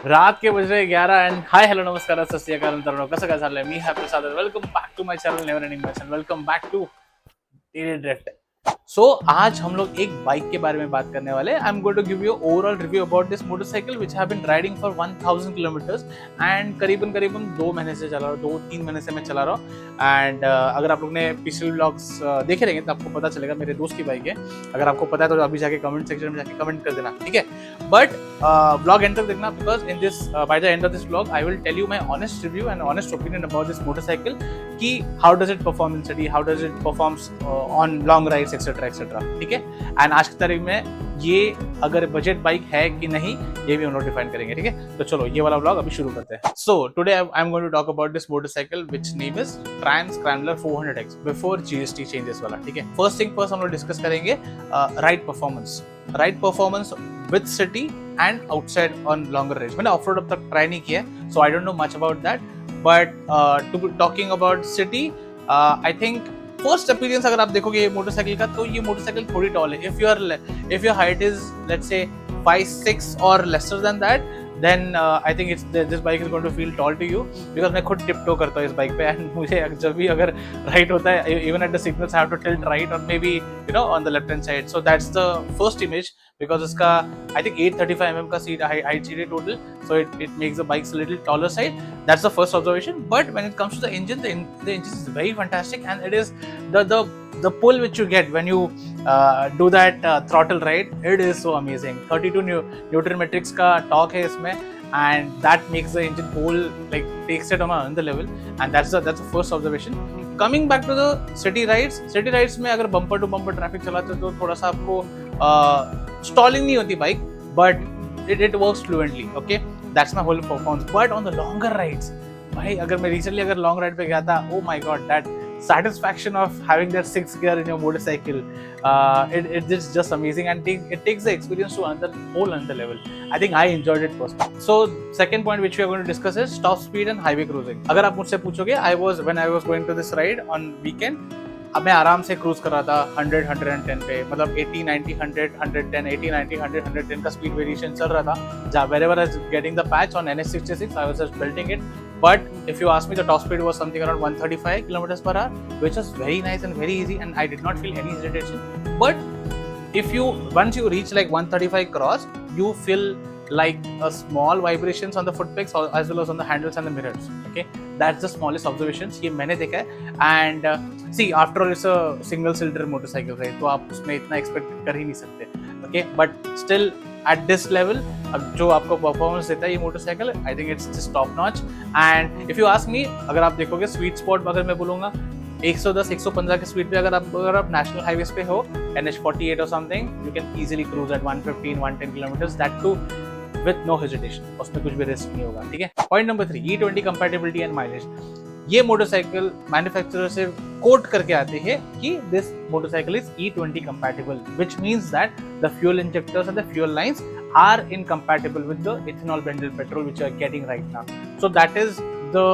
रात के बज रहे 11 एंड हाय हेलो नमस्कार सत श्री अकाल मित्रांनो, कसं काय चाललंय? मी हॅपी सादर. Welcome back to my channel never ending my channel. Welcome back to Daily Drift. So आज हम लोग एक बाइक के बारे में बात करने वाले हैं. I am going to give you overall review about this motorcycle which have been riding for 1000 kilometres and करीबन करीबन 2 महीने से चला रहा हूँ, 2-3 महीने से मैं चला रहा हूँ. एंड अगर आप लोग ने पिछले व्लॉग्स देखे रहेंगे तो आपको पता चलेगा मेरे दोस्त की बाइक है. अगर आपको पता है तो अभी जाके कमेंट सेक्शन में जाके कमेंट कर देना, ठीक है? बट व्लॉग एंड तक देखना because in this by the end of this vlog I will tell you my honest review and honest opinion about this motorcycle कि how does it perform in city, how does it performs on long rides etcetera etcetera, ठीक है? And आज की तारीख में ये अगर budget bike है कि नहीं ये भी हम लोग डिफाइन करेंगे, ठीक है? तो चलो ये वाला व्लॉग अभी शुरू करते हैं. So today I am going to talk about this motorcycle which name is Triumph Scrambler 400X before GST changes वाला, ठीक है? फर्स्ट थिंग फर्स्ट हम लोग डिस्कस करेंगे ride performance with city and outside on longer range. मैंने off road अब तक try नहीं किया है so I don't know much about that, but to talking about city I think first appearance अगर आप देखोगे ये मोटरसाइकिल का तो ये मोटरसाइकिल थोड़ी टॉल है. If your height is let's say 5'6" और lesser than that then I think this bike is going to feel tall to you because मैं खुद टिपटो करता हूँ इस बाइक पे एंड मुझे जब भी अगर राइट होता है even at the signals I have to tilt right or maybe you know on the left hand side. So that's the first image because इसका I think 835 mm का seat height seat total, so it makes the bikes a little taller side. That's the first observation. But when it comes to the engine, the engine is very fantastic and it is the pull which you get when you do that throttle ride, it is so amazing. 32 Newton metrics का torque है इसमें and that makes the engine pull like takes it on another level and that's the first observation. Coming back to the city rides में अगर bumper to bumper traffic चलाते हो तो थोड़ा सा आपको स्टॉलिंग नहीं होती bike but it works fluently. Okay, that's my whole performance. But on the longer rides भाई अगर मैं रिसेंटली अगर लॉन्ग राइड पे गया था, oh my god, that satisfaction of having that 6th gear in your motorcycle, it is just amazing and it takes the experience to whole another level. I think I enjoyed it personally. So second point which we are going to discuss is top speed and highway cruising. अगर आप मुझसे पूछोगे when I was going to this ride on weekend, अब मैं आराम से cruise कर रहा था 100-110 पे, मतलब 80-90-100 110 80-90 110 का स्पीड वेरिएशन चल रहा था. जहाँ wherever I was getting the patch on NS66 I was just belting it. But if you ask me, the top speed was something around 135 kilometers per hour, which was very nice and very easy, and I did not feel any hesitation. But once you reach like 135 cross, you feel like a small vibrations on the foot pegs as well as on the handles and the mirrors. Okay, that's the smallest observations ये मैंने देखा है. And see, after all it's a single cylinder motorcycle, right? तो आप उसमें इतना expect कर ही नहीं सकते. Okay, but still at this level अब जो आपको परफॉर्मेंस देता है ये motorcycle, I think it's just top notch. And if you ask me, अगर आप देखोगे स्वीट स्पॉट अगर मैं बोलूँगा 110-115 के स्पीड पे अगर आप नेशनल हाईवेज पे हो NH48 और something, you can easily cruise at 115-110 kilometres, that too with no hesitation. उसमें कुछ भी रिस्क नहीं होगा, ठीक है? Point number 3, E20 compatibility and mileage. ये मोटरसाइकिल मैन्युफैक्चरर से कोट करके आते हैं कि this motorcycle is E20 compatible, which means that the fuel injectors and the fuel lines are incompatible with the ethanol blended petrol which you are getting right now. So that is the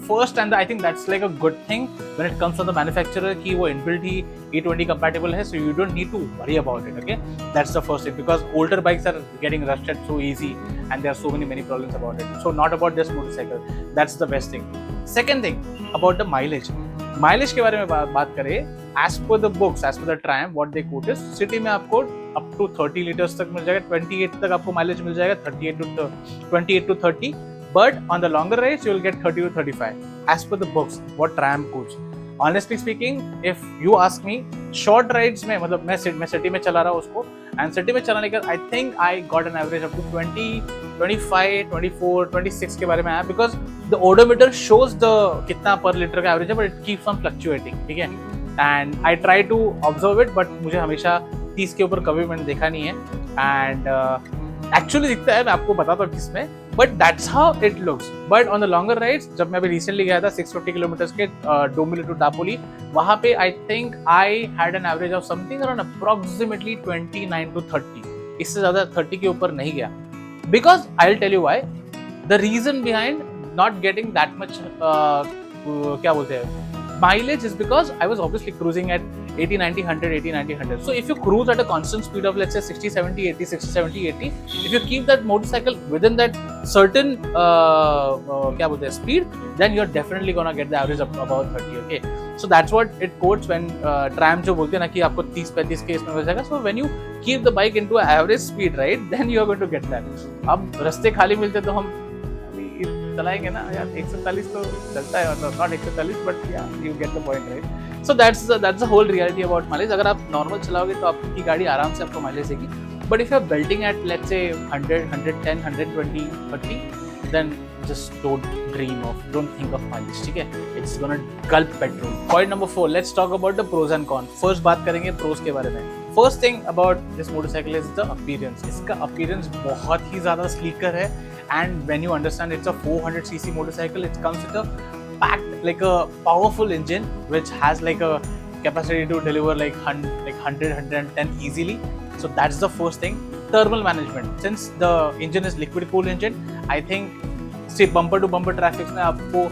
first and I think that's like a good thing when it comes to the manufacturer कि वो inbuilt ही E20 compatible है, so you don't need to worry about it. Okay, that's the first thing because older bikes are getting rusted so easy and there are so many problems about it. So not about this motorcycle. That's the best thing. Second thing about the mileage के बारे में बात करें, as per the books, as per the Triumph, what they quote is city में आपको up to 30 litres तक मिल जाएगा, 28 तक आपको माइलेज मिल जाएगा, 28 to 30. But on the longer rides, you will get 30 to 35. As per the books, what Triumph quotes. Honestly speaking, if you ask me, short rides में मतलब मैं सिटी में चला रहा हूँ उसको, and सिटी में चलाने का I think I got an average up to 20, 25, 24, 26 के बारे में आया because the odometer shows the कितना per liter का average है, but it keeps on fluctuating, ठीक है? And I try to observe it, but मुझे हमेशा 30 के ऊपर कभी मैंने देखा नहीं है. And एक्चुअली दिखता है, मैं आपको बताता हूँ किसमें, but that's how it looks. But on the longer rides, जब मैं अभी रिसेंटली गया था 650 किलोमीटर्स के डोमिली टू दापोली, वहाँ पे I think I had an average of something around approximately 29 to 30. इससे ज़्यादा 30 के ऊपर नहीं गया. Because I will tell you why. The reason behind not getting that much क्या बोलते हैं mileage is because I was obviously cruising at 80 90 100 80 90 100. So if you cruise at a constant speed of let's say 60 70 80 60 70 80, if you keep that motorcycle within that certain क्या बोलते हैं speed, then you're definitely gonna get the average of about 30. Okay, so that's what it quotes when Tram जो बोलते हैं ना कि आपको 30-35 के इसमें मिल जाएगा. So when you keep the bike into average speed, right, then you are going to get that. अब रास्ते खाली मिलते तो हम चलाएंगे ना यार. 140 तो चलता है, मतलब not 140 but yeah you get the point, right. So that's the whole reality about mileage. अगर आप नॉर्मल चलाओगे तो आपकी गाड़ी आराम से आपको माइलेज देगी. But if you are belting at let's say 100 110 120 30, then just don't think of mileage. ठीक है, it's gonna gulp petrol. Point number 4, let's talk about the pros and cons. First बात करेंगे pros के बारे में. First thing about this motorcycle is the appearance. इसका appearance बहुत ही ज़्यादा sleeker है. And when you understand it's a 400cc motorcycle, it comes with a packed like a powerful engine which has like a capacity to deliver like 100 110 easily. So that's the first thing. Thermal management. Since the engine is liquid cooled engine, I think सिर्फ bumper to bumper traffic में आपको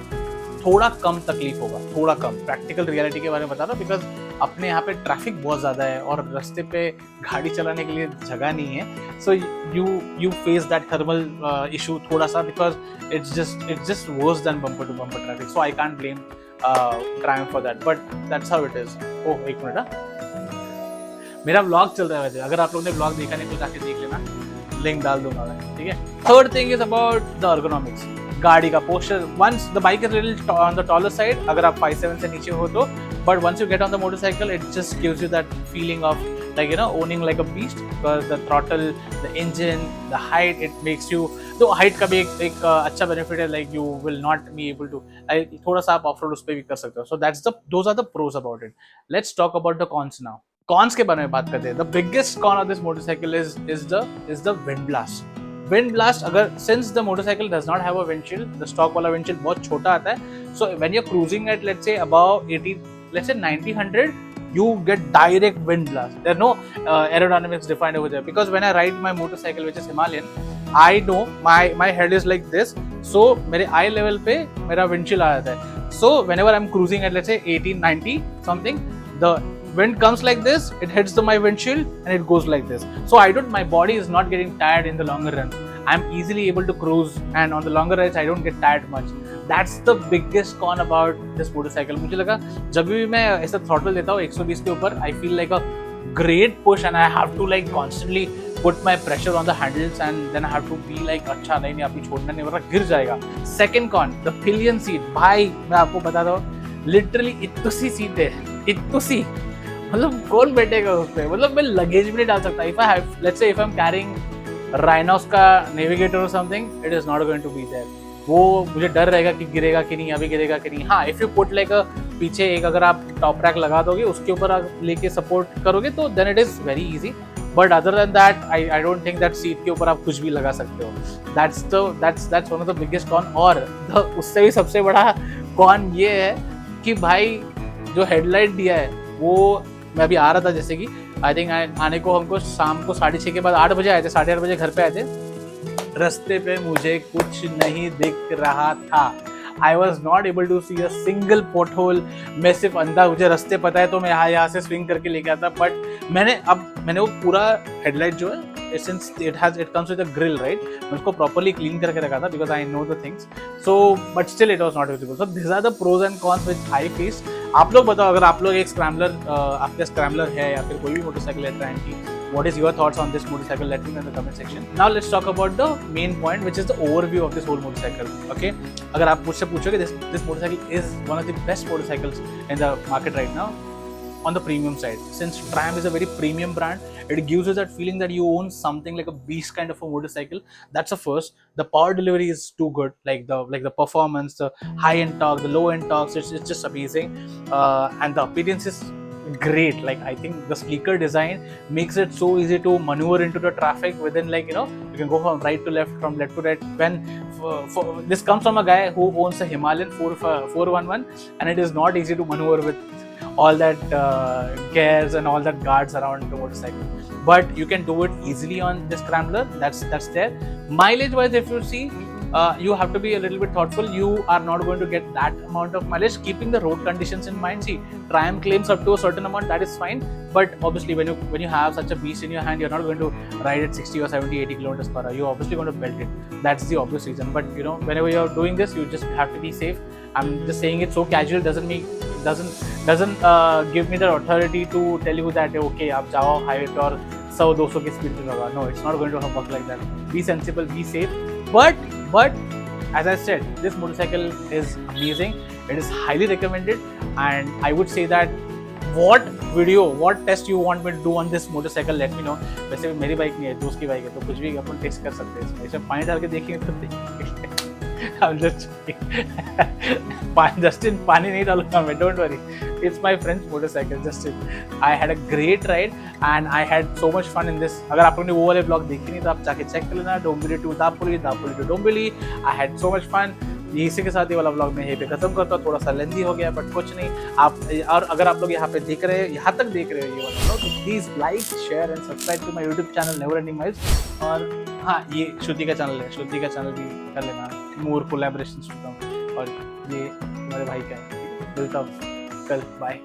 थोड़ा कम तकलीफ होगा, थोड़ा कम. Practical reality के बारे में बता रहा हूँ बिकॉज अपने यहाँ पे ट्रैफिक बहुत ज़्यादा है और रास्ते पे गाड़ी चलाने के लिए जगह नहीं है. So you face that thermal issue थोड़ा सा because it's just worse than bumper to bumper traffic. So I can't blame Triumph for that, but that's how it is. Oh एक मिनट, मेरा व्लॉग चल रहा है वैसे. अगर आप लोगों ने व्लॉग देखा नहीं तो जाके देख लेना, लिंक डाल दूंगा मैं. ठीक है. Third thing is about the ergonomics. गाड़ी का posture. Once the bike is little on the taller side, अगर आप 5'7" से नीचे हो तो, but once you get on the motorcycle it just gives you that feeling of like owning like a beast, because the throttle, the engine, the height, it makes you, तो height का भी एक अच्छा benefit है. like you will not be able to थोड़ा सा आप of road उस पर भी कर सकते हो. so those are the pros about it. Let's talk about the cons now. Cons के बारे में बात करते हैं. The biggest con of this motorcycle is the wind blast. Wind blast, अगर since the motorcycle does not have a windshield, the stock वाला windshield बहुत छोटा आता है. So when you are cruising at let's say above 80, let's say 90 100, you get direct wind blast. There are no aerodynamics defined over there, because when I ride my motorcycle which is Himalayan, I know my head is like this, so मेरे eye level पे मेरा windshield आ जाता है. So whenever I'm cruising at let's say 80 90 something, the wind comes like this, it hits my windshield and it goes like this. So my body is not getting tired in the longer run. I'm easily able to cruise, and on the longer rides I don't get tired much. That's the biggest con about this motorcycle. मुझे लगा जब भी मैं ऐसा throttle देता हूँ 120 के ऊपर, I feel like a great push and I have to like constantly put my pressure on the handles, and then I have to be like अच्छा नहीं अभी छोड़ना नहीं वरना गिर जाएगा. Second con, the pillion seat. भाई मैं आपको बताता हूँ, लिटरली इतनी सी सीट है, इतनी सी, मतलब कौन बैठेगा उस पर. मतलब मैं लगेज भी नहीं डाल सकता. If I have let's say if I am carrying Rynox का नेविगेटर और something, it is not going to be there. वो मुझे डर रहेगा कि गिरेगा कि नहीं, अभी गिरेगा कि नहीं. हाँ, इफ यू पुट लाइक पीछे एक अगर आप टॉप रैक लगा दोगे, उसके ऊपर आप लेके सपोर्ट करोगे तो then it is very easy. But other than that I don't think that seat के ऊपर आप कुछ भी लगा सकते हो. That's one of the biggest con. और उससे भी सबसे बड़ा कॉन ये है कि भाई जो हेडलाइट दिया है वो, मैं अभी आ रहा था जैसे कि आई थिंक आने को हमको शाम को 6:30 के बाद 8 बजे आए थे, 8:30 बजे घर पे आए थे. रास्ते पे मुझे कुछ नहीं दिख रहा था. I was not able to see a single pothole. मैं सिर्फ अंधा, मुझे रास्ते पता है तो मैं यहाँ से स्विंग करके लेके आता. बट मैंने वो पूरा हेडलाइट जो है, since it comes with a grill, right, मैं उसको properly clean करके रखा था because I know the things. So but still it was not visible. So these are the pros and cons which I faced. आप लोग बताओ, अगर आप लोग एक स्क्रैम्बलर, आपका स्क्रैम्बलर है या फिर कोई भी मोटरसाइकिल है ट्रायन की, what is your thoughts on this motorcycle? Let me know in the comment section. Now let's talk about the main point, which is the overview of this whole motorcycle. Okay, अगर आप मुझसे पूछोगे, this motorcycle is one of the best motorcycles in the market right now on the premium side. Since Triumph is a very premium brand, it gives you that feeling that you own something like a beast kind of a motorcycle. That's the first. The power delivery is too good, like the performance, the high end torque, the low end torque, it's just amazing. And the appearance is great. Like I think the sleeker design makes it so easy to maneuver into the traffic within, like, you know, you can go from right to left, from left to right. When this comes from a guy who owns a Himalayan 411, and it is not easy to maneuver with all that gears and all that guards around the motorcycle, but you can do it easily on this scrambler. That's there. Mileage wise, if you see, you have to be a little bit thoughtful. You are not going to get that amount of mileage, keeping the road conditions in mind. See, Triumph claims up to a certain amount, that is fine, but obviously when you have such a beast in your hand, you're not going to ride at 60 or 70, 80 kilometers per hour. You're obviously going to belt it. That's the obvious reason. But you know, whenever you're doing this, you just have to be safe. I'm just saying it so casual, doesn't give me the authority to tell you that okay, आप जाओ highway पे और 100-200 की speed पे होगा. No, it's not going to work like that. Be sensible, be safe. But as I said, this motorcycle is amazing. It is highly recommended, and I would say that what test you want me to do on this motorcycle, let me know. वैसे मेरी bike नहीं है, दोस्त की bike है, तो कुछ भी अपन टेस्ट कर सकते हैं इसमें. इसमें पानी डाल के देखेंगे तो देखेंगे. I'm just Justin, पानी नहीं डालूंगा मैं, don't worry. It's my friend's motorcycle, Justin. I had a great ride and I had so much fun in this. अगर आप लोगों ने वो वाले ब्लॉग देखे नहीं तो आप जाके चेक कर लेना. Dombivli to Dapoli, Dapoli to Dombivli. I had so much fun. इसी के साथ ये वाला ब्लॉग मैं यहीं पे खत्म करता हूँ. थोड़ा सा लेंथी हो गया, बट कुछ नहीं. आप और अगर आप लोग यहाँ पे देख रहे हैं, यहाँ तक देख रहे हो ये वाला ब्लॉग, तो please like, share and subscribe to my YouTube channel never ending miles. और हाँ, ये श्रुति का चैनल है, श्रुति का चैनल भी कर लेना. मोर कोलैबोरेशंस करता हूँ, और ये हमारे भाई का है. मिलता हूँ कल. बाय.